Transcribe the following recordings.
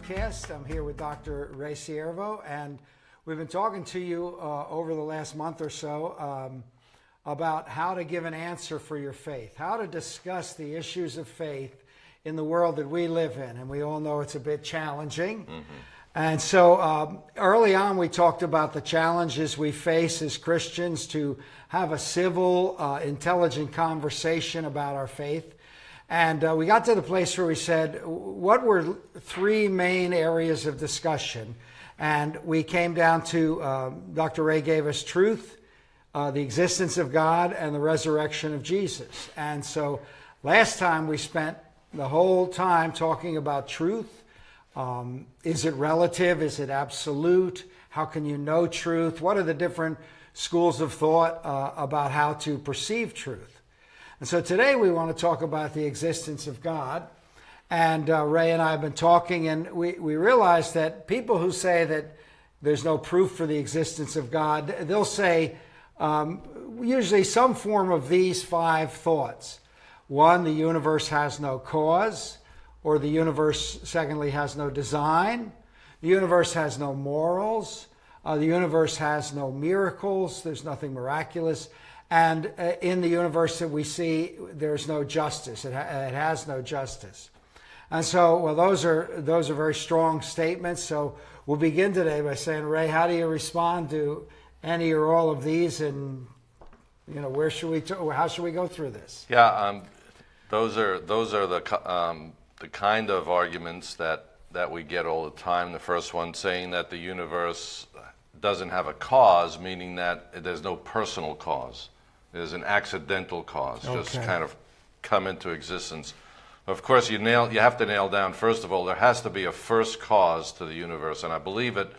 podcast. I'm here with Dr. Ray Ciervo, and we've been talking to you over the last month or so about how to give an answer for your faith, how to discuss the issues of faith in the world that we live in. And we all know it's a bit challenging. And so early on, we talked about the challenges we face as Christians to have a civil, intelligent conversation about our faith. And we got to the place where we said, what were three main areas of discussion? And we came down to, Dr. Ray gave us truth, the existence of God, and the resurrection of Jesus. And so last time we spent the whole time talking about truth. Is it relative? Is it absolute? How can you know truth? What are the different schools of thought about how to perceive truth? And so today we want to talk about the existence of God. And Ray and I have been talking, and we realize that people who say that there's no proof for the existence of God, they'll say usually some form of these five thoughts. One, the universe has no cause, or the universe, secondly, has no design. The universe has no morals. The universe has no miracles. There's nothing miraculous. And in the universe that we see, there's no justice. It has no justice. And so, well, those are very strong statements. So we'll begin today by saying, Ray, how do you respond to any or all of these? And where should we? How should we go through this? Yeah, those are the kind of arguments that we get all the time. The first one saying that the universe doesn't have a cause, meaning that there's no personal cause. There's an accidental cause, just kind of come into existence. Of course, you have to nail down, first of all, there has to be a first cause to the universe. And I believe it,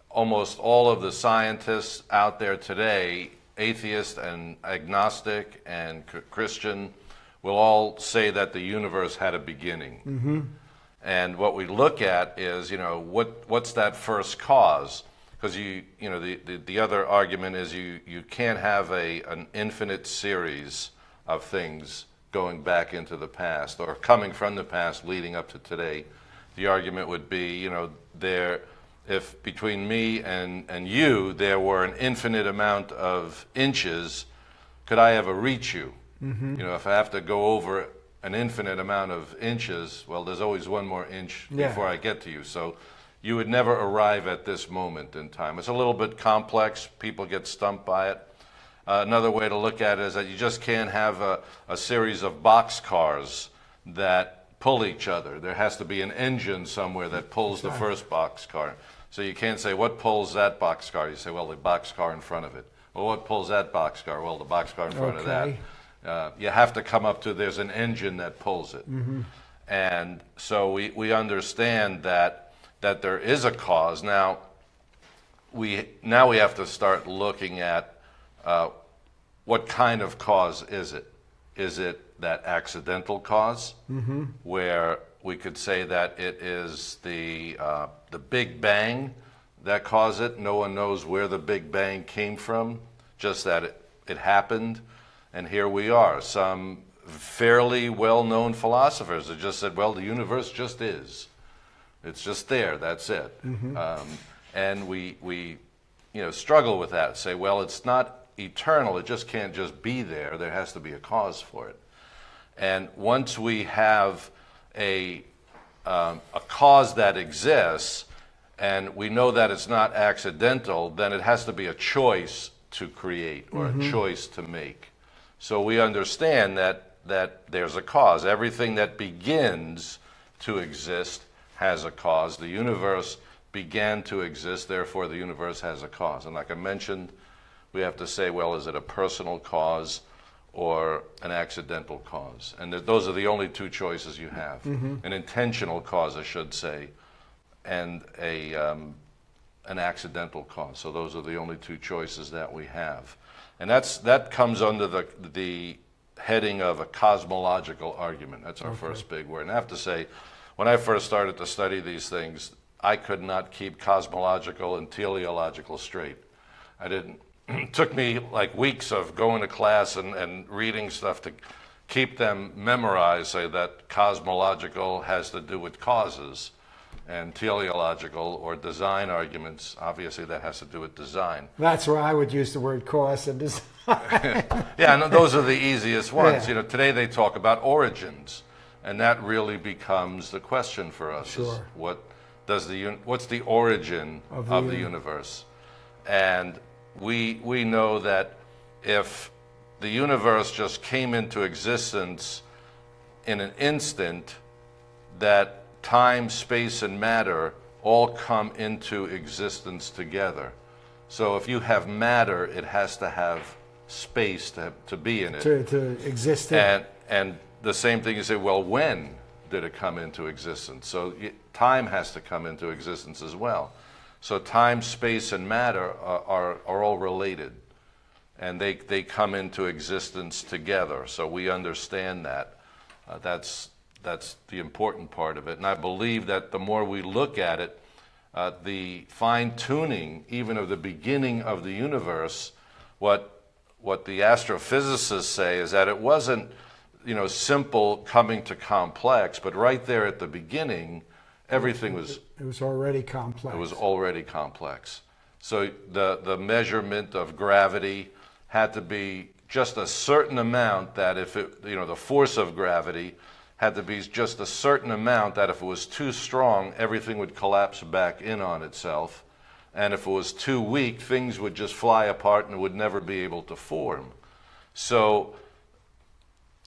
almost all of the scientists out there today, atheist and agnostic and Christian, will all say that the universe had a beginning. Mm-hmm. And what we look at is, what's that first cause? Because the other argument is you can't have an infinite series of things going back into the past or coming from the past leading up to today. The argument would be, if between me and you there were an infinite amount of inches, could I ever reach you? Mm-hmm. If I have to go over an infinite amount of inches, well, there's always one more inch before I get to you. So you would never arrive at this moment in time. It's a little bit complex. People get stumped by it. Another way to look at it is that you just can't have a series of boxcars that pull each other. There has to be an engine somewhere that pulls the first boxcar. So you can't say, what pulls that boxcar? You say, well, the boxcar in front of it. Well, what pulls that boxcar? Well, the boxcar in front of that. You have to come up to, there's an engine that pulls it. Mm-hmm. And so we understand that there is a cause. Now we have to start looking at what kind of cause is it? Is it that accidental cause, mm-hmm. where we could say that it is the Big Bang that caused it? No one knows where the Big Bang came from, just that it happened, and here we are. Some fairly well-known philosophers have just said, well, the universe just is. It's just there, that's it. Mm-hmm. And we struggle with that, say, well, it's not eternal, it just can't just be there, there has to be a cause for it. And once we have a cause that exists, and we know that it's not accidental, then it has to be a choice to create or mm-hmm. a choice to make. So we understand that there's a cause. Everything that begins to exist has a cause. The universe began to exist, therefore the universe has a cause. And like I mentioned, we have to say, well, is it a personal cause or an accidental cause? And those are the only two choices you have. Mm-hmm. An intentional cause, I should say, and an accidental cause. So those are the only two choices that we have. And that comes under the heading of a cosmological argument. That's our first big word. And I have to say, when I first started to study these things, I could not keep cosmological and teleological straight. It took me like weeks of going to class and reading stuff to keep them memorized, say that cosmological has to do with causes, And teleological or design arguments, obviously that has to do with design. That's where I would use the word cause and design. Yeah, no, those are the easiest ones. Yeah. You know, today they talk about origins, and that really becomes the question for us. Sure. Is what's the origin of the universe? And we know that if the universe just came into existence in an instant, that time, space, and matter all come into existence together. So if you have matter, it has to have space to be in it. To exist in. And the same thing, you say, well, when did it come into existence? So time has to come into existence as well. So time, space, and matter are all related. And they come into existence together. So we understand that. That's the important part of it. And I believe that the more we look at it, the fine-tuning even of the beginning of the universe, what the astrophysicists say is that it wasn't, simple coming to complex, but right there at the beginning, everything was... It was already complex. It was already complex. So the measurement of gravity had to be just a certain amount that if it, the force of gravity had to be just a certain amount that if it was too strong, everything would collapse back in on itself. And if it was too weak, things would just fly apart and would never be able to form. So,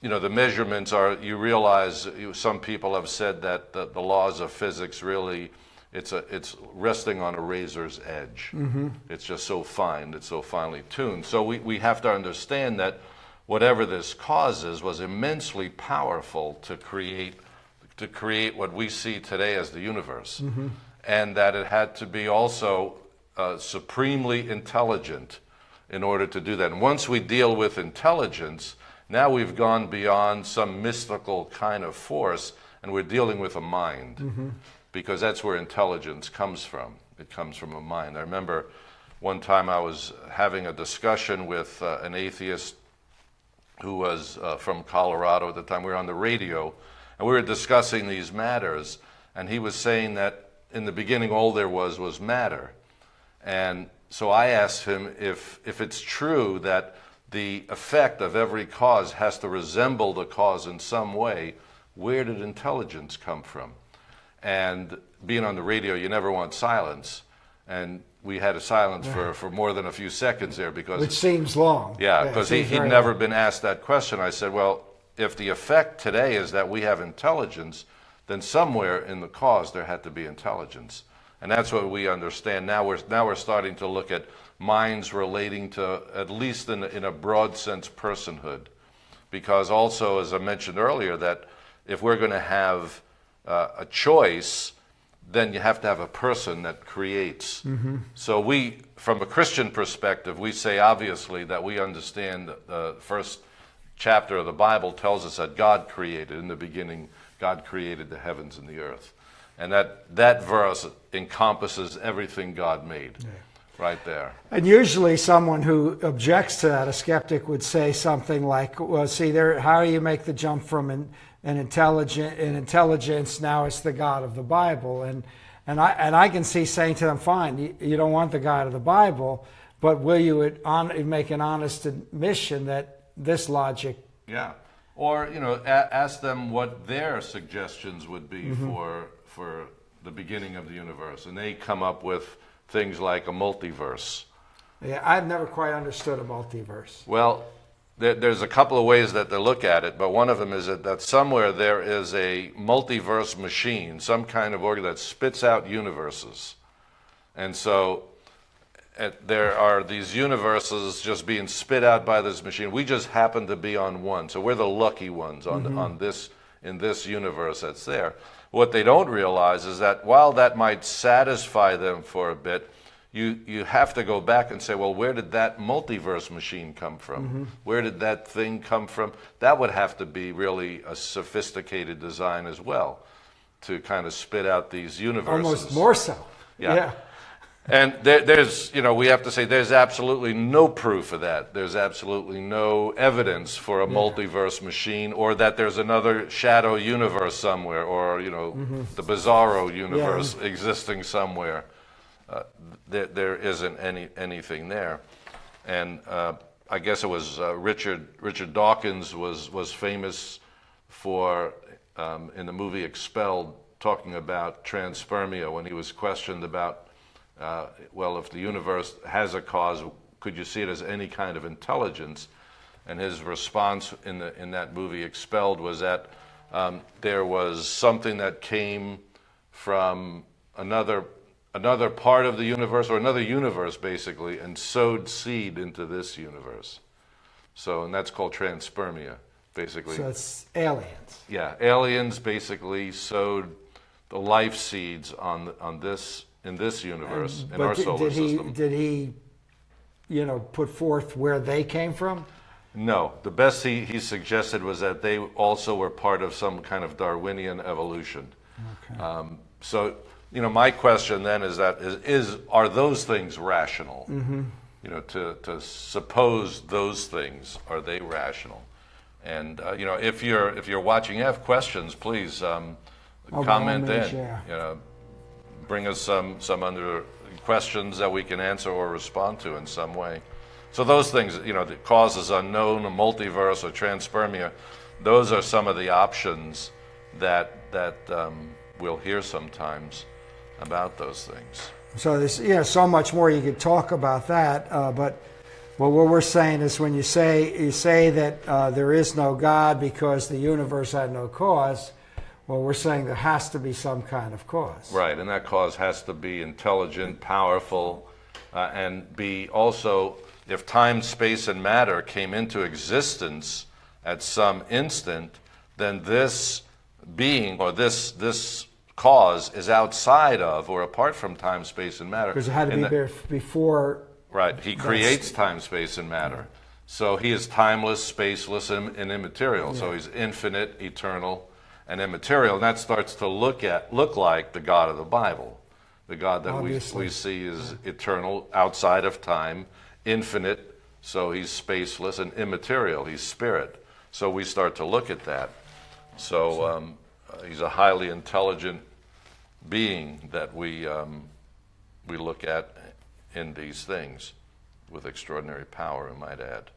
the measurements are, you realize, some people have said that the laws of physics really, it's resting on a razor's edge. Mm-hmm. It's just so fine, it's so finely tuned. So we have to understand that whatever this causes was immensely powerful to create what we see today as the universe. Mm-hmm. And that it had to be also supremely intelligent in order to do that. And once we deal with intelligence, now we've gone beyond some mystical kind of force, and we're dealing with a mind. Mm-hmm. Because that's where intelligence comes from. It comes from a mind. I remember one time I was having a discussion with an atheist who was from Colorado at the time. We were on the radio, and we were discussing these matters, and he was saying that in the beginning all there was matter. And so I asked him if it's true that the effect of every cause has to resemble the cause in some way, where did intelligence come from? And being on the radio, you never want silence. And we had a silence for more than a few seconds there because... Which seems long. Yeah, because he'd never been asked that question. I said, well, if the effect today is that we have intelligence, then somewhere in the cause there had to be intelligence. And that's what we understand. Now we're starting to look at minds relating to, at least in a broad sense, personhood. Because also, as I mentioned earlier, that if we're going to have a choice, then you have to have a person that creates. Mm-hmm. So we, from a Christian perspective, we say obviously that we understand the first chapter of the Bible tells us that God created. In the beginning, God created the heavens and the earth. And that verse encompasses everything God made. Yeah. Right there. And usually someone who objects to that, a skeptic, would say something like, well, see, how do you make the jump from an intelligence, now it's the God of the Bible? And I can see saying to them, fine, you don't want the God of the Bible, but will you make an honest admission that this logic... Yeah. Or, ask them what their suggestions would be mm-hmm. for the beginning of the universe. And they come up with things like a multiverse. Yeah, I've never quite understood a multiverse. Well, there's a couple of ways that they look at it, but one of them is that somewhere there is a multiverse machine, some kind of organ that spits out universes. And so there are these universes just being spit out by this machine. We just happen to be on one, so we're the lucky ones in this universe that's there. What they don't realize is that while that might satisfy them for a bit, you have to go back and say, well, where did that multiverse machine come from? Mm-hmm. Where did that thing come from? That would have to be really a sophisticated design as well to kind of spit out these universes. Almost more so. Yeah. And there's, we have to say there's absolutely no proof of that. There's absolutely no evidence for a multiverse machine, or that there's another shadow universe somewhere, or, the Bizarro universe existing somewhere. There isn't anything there. And I guess it was Richard Dawkins was famous for, in the movie Expelled, talking about transpermia when he was questioned about, well, if the universe has a cause, could you see it as any kind of intelligence? And his response in that movie Expelled was that there was something that came from another part of the universe, or another universe basically, and sowed seed into this universe. So, and that's called transpermia, basically. So it's aliens. Yeah, aliens basically sowed the life seeds in this universe, in our solar system. Did he, put forth where they came from? No, the best he suggested was that they also were part of some kind of Darwinian evolution. Okay. So, my question then is that are those things rational? Mm-hmm. To suppose those things, are they rational? And if you're watching, you have questions, please comment in. Bring us some other questions that we can answer or respond to in some way. So those things, the causes unknown, a multiverse, or transpermia, those are some of the options that we'll hear sometimes about those things. So there's so much more you could talk about that, but what we're saying is when you say that there is no God because the universe had no cause, well, we're saying there has to be some kind of cause. Right, and that cause has to be intelligent, powerful, and be also, if time, space, and matter came into existence at some instant, then this being, or this cause, is outside of or apart from time, space, and matter. Because it had to be before. Right, he creates time, space, and matter. So he is timeless, spaceless, and immaterial. Yeah. So he's infinite, eternal, and immaterial. And that starts to look like the God of the Bible. The God that we see is eternal, outside of time, infinite, so he's spaceless, and immaterial, he's spirit. So we start to look at that. So he's a highly intelligent being that we look at in these things with extraordinary power, I might add.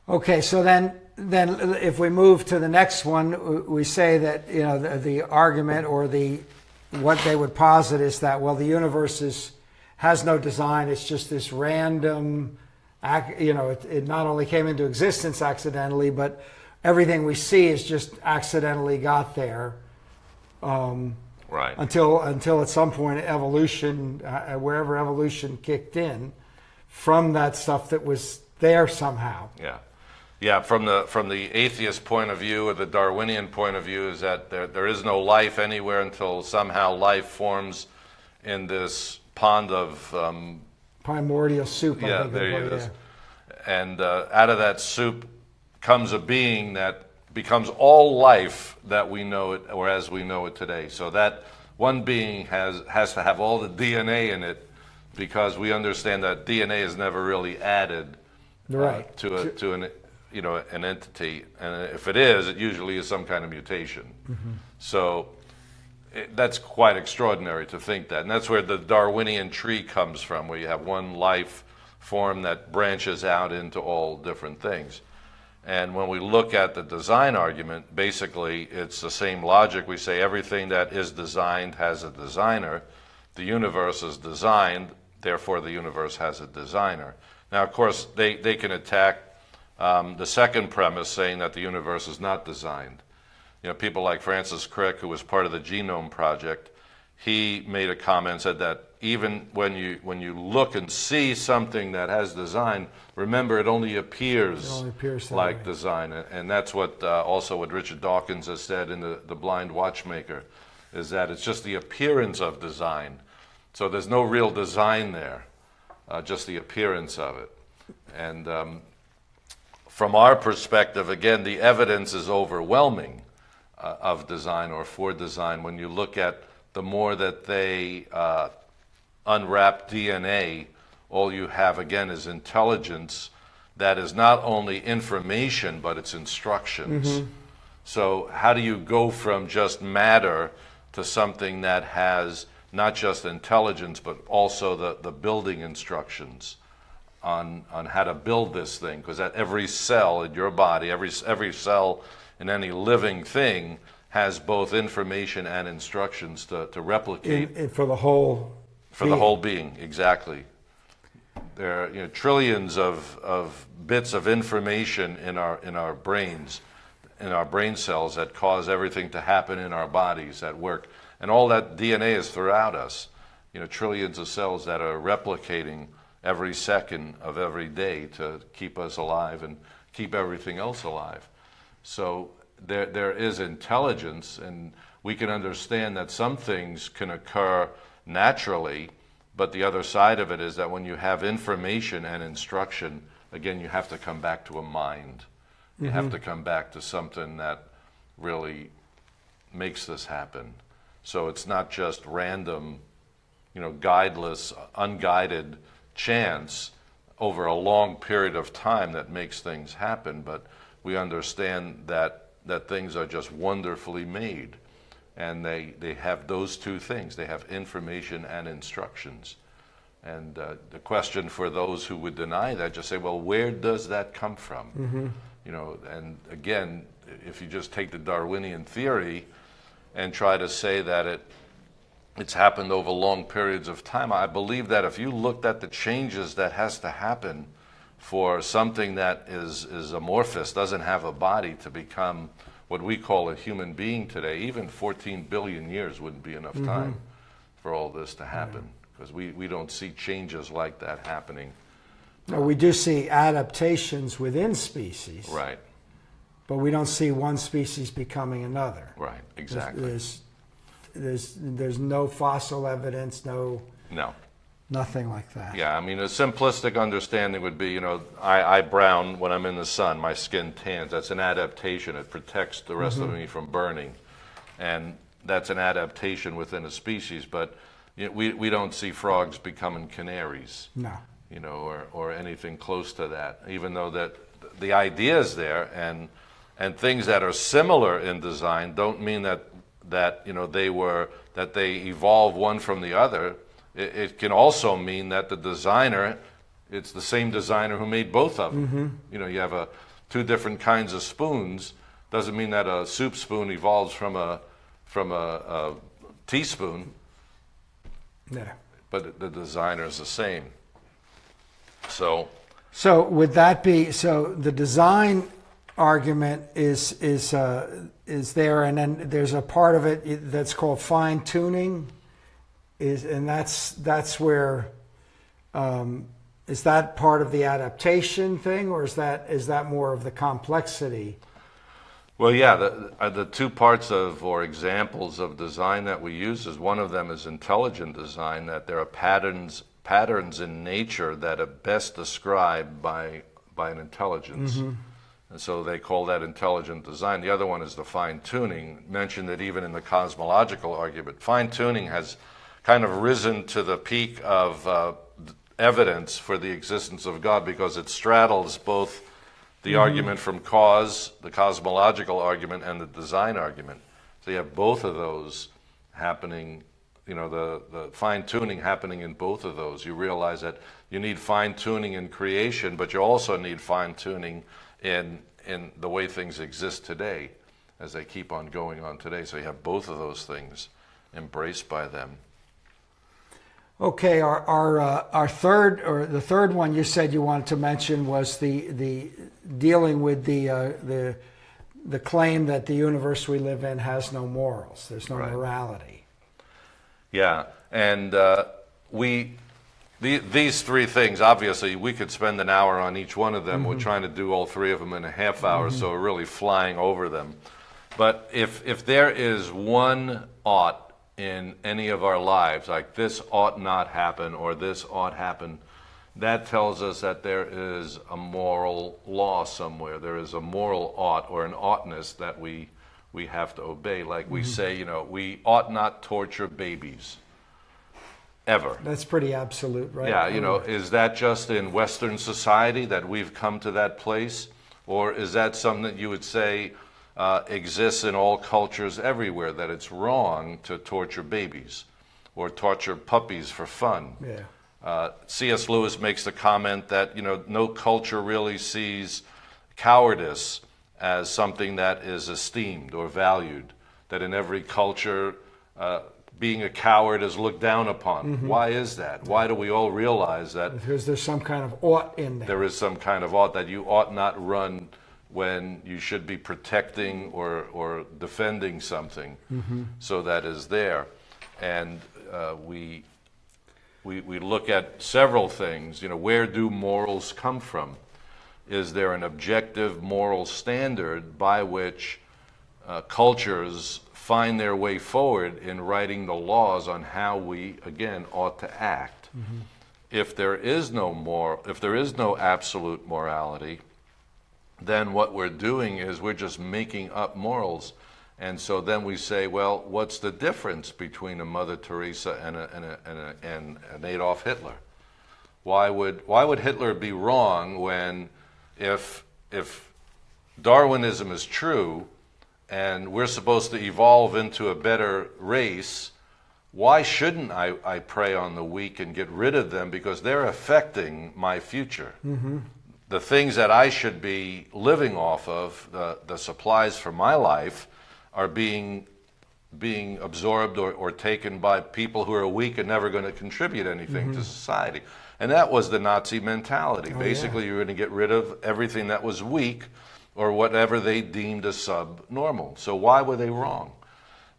Okay, so then if we move to the next one, we say that the argument or what they would posit is that, well, the universe has no design. It's just this random, it not only came into existence accidentally, but everything we see is just accidentally got there. Right. Until at some point evolution, wherever evolution kicked in, from that stuff that was there somehow. Yeah. From the atheist point of view, or the Darwinian point of view, is that there is no life anywhere until somehow life forms in this pond of primordial soup. Yeah, there it is. And out of that soup comes a being that becomes all life that we know it, or as we know it today. So that one being has to have all the DNA in it, because we understand that DNA is never really added to an entity, and if it is, it usually is some kind of mutation. Mm-hmm. So that's quite extraordinary to think that, and that's where the Darwinian tree comes from, where you have one life form that branches out into all different things. And when we look at the design argument, basically it's the same logic. We say everything that is designed has a designer. The universe is designed, therefore the universe has a designer. Now, of course, they can attack the second premise, saying that the universe is not designed. People like Francis Crick, who was part of the Genome Project, he made a comment, said that even when you look and see something that has design, remember it only appears like design. And that's what also what Richard Dawkins has said in the Blind Watchmaker, is that it's just the appearance of design. So there's no real design there, just the appearance of it. And from our perspective, again, the evidence is overwhelming of design or for design when you look at the more that they unwrapped DNA, all you have again is intelligence that is not only information, but it's instructions. So how do you go from just matter to something that has not just intelligence, but also the building instructions on how to build this thing? Because at every cell in your body, every cell in any living thing has both information and instructions to replicate. For the whole For the whole being, exactly. There are trillions of bits of information in our brains, in our brain cells that cause everything to happen in our bodies at work. And all that DNA is throughout us. Trillions of cells that are replicating every second of every day to keep us alive and keep everything else alive. So there is intelligence, and we can understand that some things can occur naturally, but the other side of it is that when you have information and instruction, again, you have to come back to a mind. You have to come back to something that really makes this happen. So it's not just random, guideless, unguided chance over a long period of time that makes things happen, but we understand that things are just wonderfully made. And they have those two things. They have information and instructions. And the question for those who would deny that, just say, well, where does that come from? And again, if you just take the Darwinian theory and try to say that it's happened over long periods of time, I believe that if you looked at the changes that has to happen for something that is amorphous, doesn't have a body, to become what we call a human being today, even 14 billion years wouldn't be enough time for all this to happen, because we don't see changes like that happening. No, we do see adaptations within species. Right. But we don't see one species becoming another. Right, exactly. There's no fossil evidence, No. nothing like that. Yeah, I mean, a simplistic understanding would be, I brown when I'm in the sun, my skin tans. That's an adaptation. It protects the rest of me from burning. And that's an adaptation within a species. But we don't see frogs becoming canaries. No. Or anything close to that, even though that the idea is there, and things that are similar in design don't mean that they evolve one from the other. It can also mean that the designer, it's the same designer who made both of them. You have two different kinds of spoons. Doesn't mean that a soup spoon evolves from a teaspoon. Yeah. But the designer is the same. So would that be the design argument is there, and then there's a part of it that's called fine tuning, that's where is that part of the adaptation thing, or is that more of the complexity? Well, yeah, the two parts of or examples of design that we use is one of them is intelligent design, that there are patterns in nature that are best described by an intelligence. And so they call that intelligent design. The other one is the fine-tuning. Mentioned that even in the cosmological argument, fine-tuning has kind of risen to the peak of evidence for the existence of God, because it straddles both the argument from cause, the cosmological argument, and the design argument. So you have both of those happening, the fine-tuning happening in both of those. You realize that you need fine-tuning in creation, but you also need fine-tuning in the way things exist today, as they keep on going on today. So you have both of those things embraced by them. Okay, our third, or the third one you said you wanted to mention, was the dealing with the claim that the universe we live in has no morals. There's no morality. Yeah, and these three things, obviously, we could spend an hour on each one of them. We're trying to do all three of them in a half hour, so we're really flying over them. But if there is one ought in any of our lives, like this ought not happen or this ought happen, that tells us that there is a moral law somewhere. There is a moral ought or an oughtness that we have to obey. Like we say, we ought not torture babies. ever. That's pretty absolute, right? Yeah, you know, is that just in Western society that we've come to that place? Or is that something that you would say exists in all cultures everywhere, that it's wrong to torture babies or torture puppies for fun? Yeah. C.S. Lewis makes the comment that, you know, no culture really sees cowardice as something that is esteemed or valued, that in every culture being a coward is looked down upon. Why is that? Why do we all realize that? Because there's some kind of ought in there. There is some kind of ought, that you ought not run when you should be protecting or defending something. So that is there. And we look at several things. You know, where do morals come from? Is there an objective moral standard by which cultures find their way forward in writing the laws on how we, again, ought to act? If there is no absolute morality, then what we're doing is we're just making up morals. And so then we say, well, what's the difference between a Mother Teresa and an Adolf Hitler? Why would Hitler be wrong when, if Darwinism is true and we're supposed to evolve into a better race, why shouldn't I prey on the weak and get rid of them, because they're affecting my future? The things that I should be living off of, the supplies for my life, are being absorbed or taken by people who are weak and never going to contribute anything to society. And that was the Nazi mentality. Basically, you were going to get rid of everything that was weak or whatever they deemed as subnormal. So why were they wrong?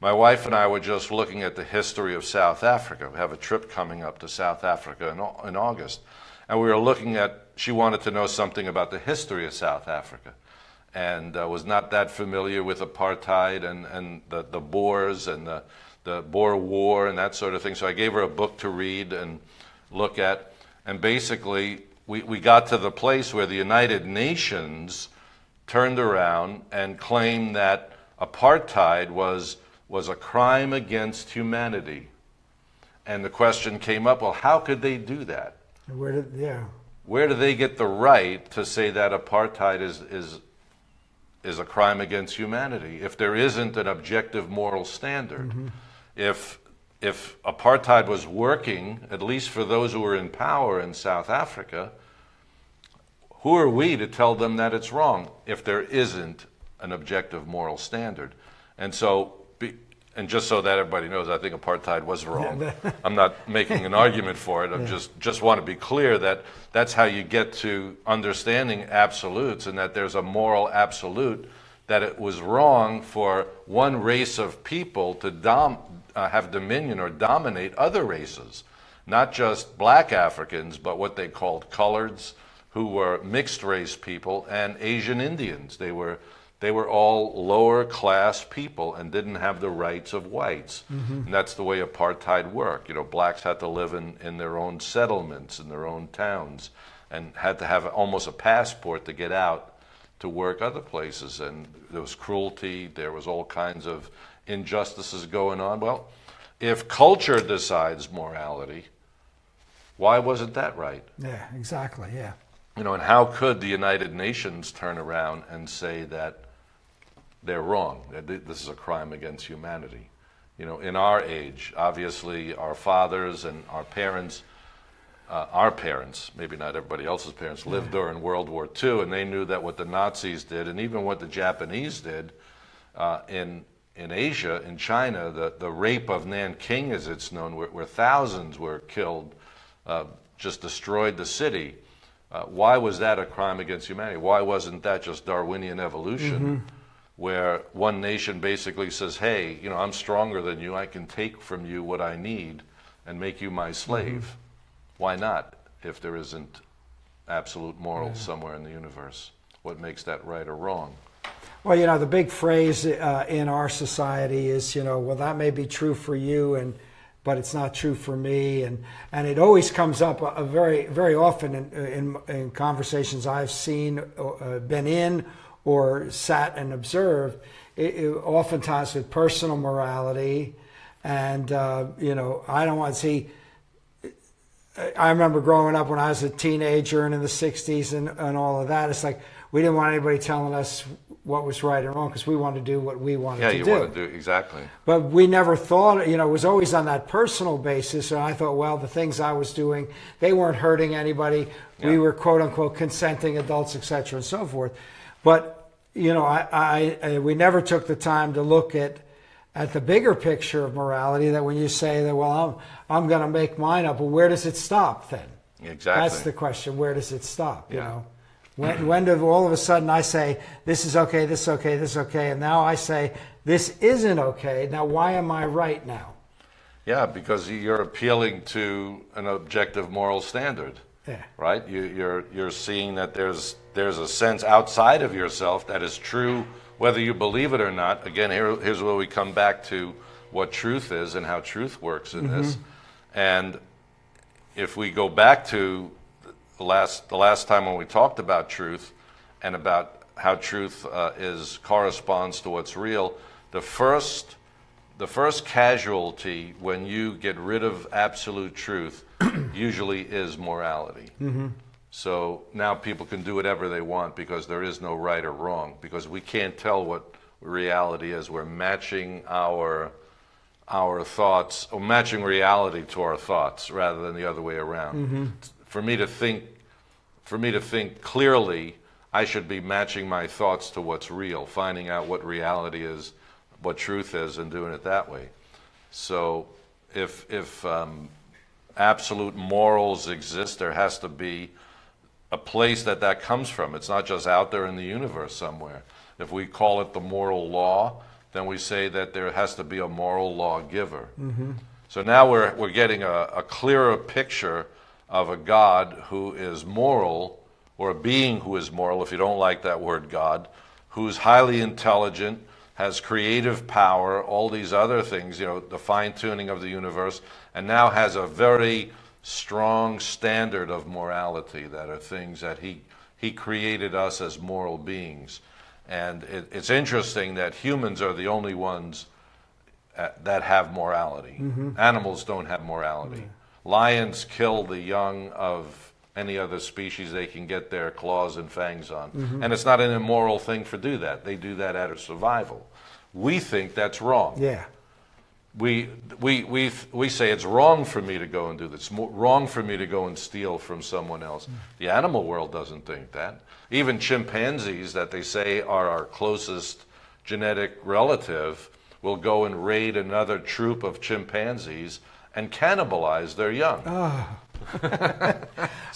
My wife and I were just looking at the history of South Africa. We have a trip coming up to South Africa in August. And we were looking at, she wanted to know something about the history of South Africa, and was not that familiar with apartheid and the Boers and the Boer War and that sort of thing. So I gave her a book to read and look at. And basically, we got to the place where the United Nations turned around and claimed that apartheid was a crime against humanity. And the question came up, well, how could they do that? Where do they get the right to say that apartheid is a crime against humanity if there isn't an objective moral standard? If apartheid was working, at least for those who were in power in South Africa, who are we to tell them that it's wrong if there isn't an objective moral standard? And so, and just so that everybody knows, I think apartheid was wrong. I'm not making an argument for it. I just want to be clear that that's how you get to understanding absolutes, and that there's a moral absolute, that it was wrong for one race of people to have dominion or dominate other races, not just black Africans, but what they called coloreds, who were mixed race people, and Asian Indians. They were all lower class people and didn't have the rights of whites. And that's the way apartheid worked. You know, blacks had to live in their own settlements, in their own towns, and had to have almost a passport to get out to work other places. And there was cruelty, there was all kinds of injustices going on. Well, if culture decides morality, why wasn't that right? Yeah, exactly, yeah. You know, and how could the United Nations turn around and say that they're wrong, that this is a crime against humanity? You know, in our age, obviously our fathers and our parents, maybe not everybody else's parents, lived during World War II, and they knew that what the Nazis did, and even what the Japanese did in Asia, in China, the rape of Nanking, as it's known, where thousands were killed, just destroyed the city. Why was that a crime against humanity? Why wasn't that just Darwinian evolution, where one nation basically says, hey, you know, I'm stronger than you, I can take from you what I need and make you my slave? Why not, if there isn't absolute morals somewhere in the universe? What makes that right or wrong? Well, you know, the big phrase in our society is, you know, well, that may be true for you, but it's not true for me, and it always comes up very, very often in conversations I've seen, been in, or sat and observed. Oftentimes with personal morality, and you know, I don't want to see I remember growing up when I was a teenager and in the 60s and all of that. It's like we didn't want anybody telling us what was right and wrong because we wanted to do what we wanted to do. Yeah, you want to do, exactly. But we never thought, it was always on that personal basis. And I thought, well, the things I was doing, they weren't hurting anybody. Yeah. We were, quote unquote, consenting adults, et cetera, and so forth. But, we never took the time to look at the bigger picture of morality, that when you say that, well, I'm going to make mine up, well, where does it stop then? Exactly. That's the question. Where does it stop, you know? When do all of a sudden I say, this is okay, this is okay, this is okay, and now I say, this isn't okay. Now, why am I right now? Yeah, because you're appealing to an objective moral standard, right? You're seeing that there's a sense outside of yourself that is true, whether you believe it or not. Again, here's where we come back to what truth is and how truth works in this. And if we go back to the last time when we talked about truth and about how truth corresponds to what's real, the first casualty when you get rid of absolute truth usually is morality. So now people can do whatever they want because there is no right or wrong, because we can't tell what reality is. We're matching our thoughts, or matching reality to our thoughts rather than the other way around. For me to think clearly, I should be matching my thoughts to what's real, finding out what reality is, what truth is, and doing it that way. So if absolute morals exist, there has to be a place that comes from. It's not just out there in the universe somewhere. If we call it the moral law, then we say that there has to be a moral lawgiver. So now we're getting a clearer picture of a God who is moral, or a being who is moral, if you don't like that word God, who's highly intelligent, has creative power, all these other things, the fine-tuning of the universe, and now has a very strong standard of morality that are things that he created us as moral beings. And it's interesting that humans are the only ones that have morality. Animals don't have morality. Lions kill the young of any other species they can get their claws and fangs on. And it's not an immoral thing to do that. They do that out of survival. We think that's wrong. Yeah. We say it's wrong for me to go and do this. It's wrong for me to go and steal from someone else. The animal world doesn't think that. Even chimpanzees, that they say are our closest genetic relative, will go and raid another troop of chimpanzees and cannibalize their young. All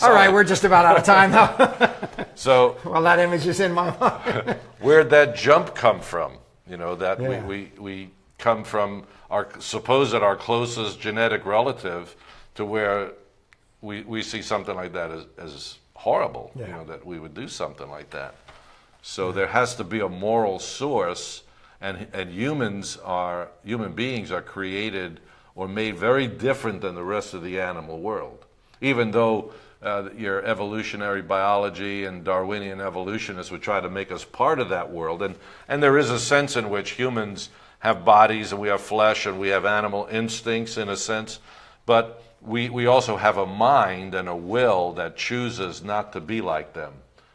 right, we're just about out of time now. So, well, that image is in my mind. Where'd that jump come from? We come from our closest genetic relative to where we see something like that as horrible. That we would do something like that. So there has to be a moral source, and human beings are created or made very different than the rest of the animal world. Even though your evolutionary biology and Darwinian evolutionists would try to make us part of that world. And there is a sense in which humans have bodies and we have flesh and we have animal instincts in a sense, but we also have a mind and a will that chooses not to be like them.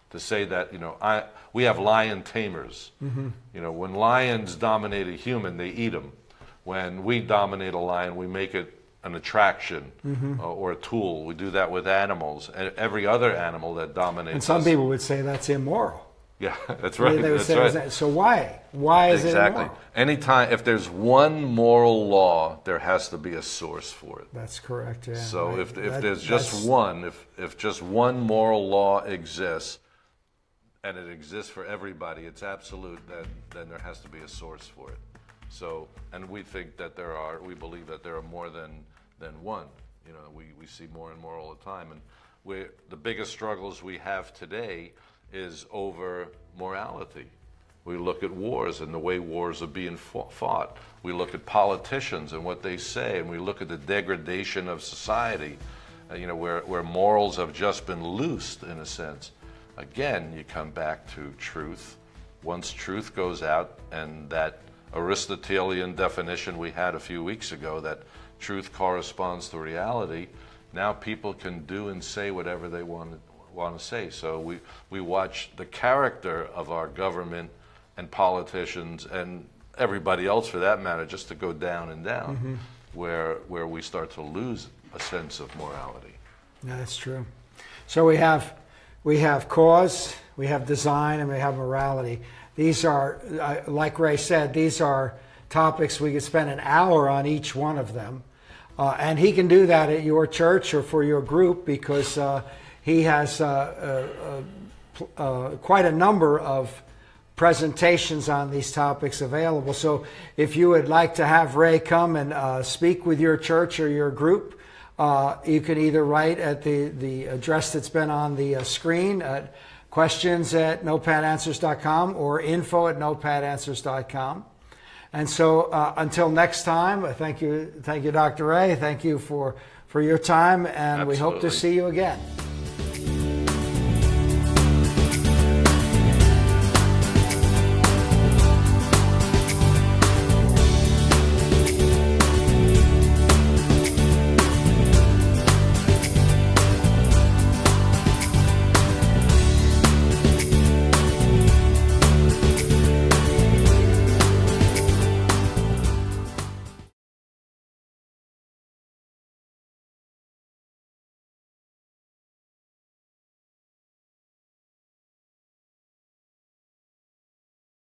To say that, we have lion tamers. When lions dominate a human, they eat them. When we dominate a lion, we make it an attraction or a tool. We do that with animals and every other animal that dominates. And some people would say that's immoral. Yeah, that's right. They would say, right. So why? Why is it immoral? Anytime, if there's one moral law, there has to be a source for it. That's correct. Yeah. So if there's just one, if just one moral law exists, and it exists for everybody, it's absolute, then there has to be a source for it. So, and we think that we believe that there are more than one. We see more and more all the time. And the biggest struggles we have today is over morality. We look at wars and the way wars are being fought. We look at politicians and what they say, and we look at the degradation of society, where morals have just been loosed in a sense. Again, you come back to truth. Once truth goes out, and that Aristotelian definition we had a few weeks ago, that truth corresponds to reality, now people can do and say whatever they want to say. So we watch the character of our government and politicians and everybody else for that matter just to go down and down, where we start to lose a sense of morality. Yeah, that's true. So we have cause, we have design, and we have morality. These are, like Ray said, these are topics we could spend an hour on each one of them. And he can do that at your church or for your group, because he has quite a number of presentations on these topics available. So if you would like to have Ray come and speak with your church or your group, you can either write at the address that's been on the screen at questions@notepadanswers.com or info@notepadanswers.com. And so until next time, thank you, Dr. Ray. Thank you for your time, and we hope to Absolutely. see you again.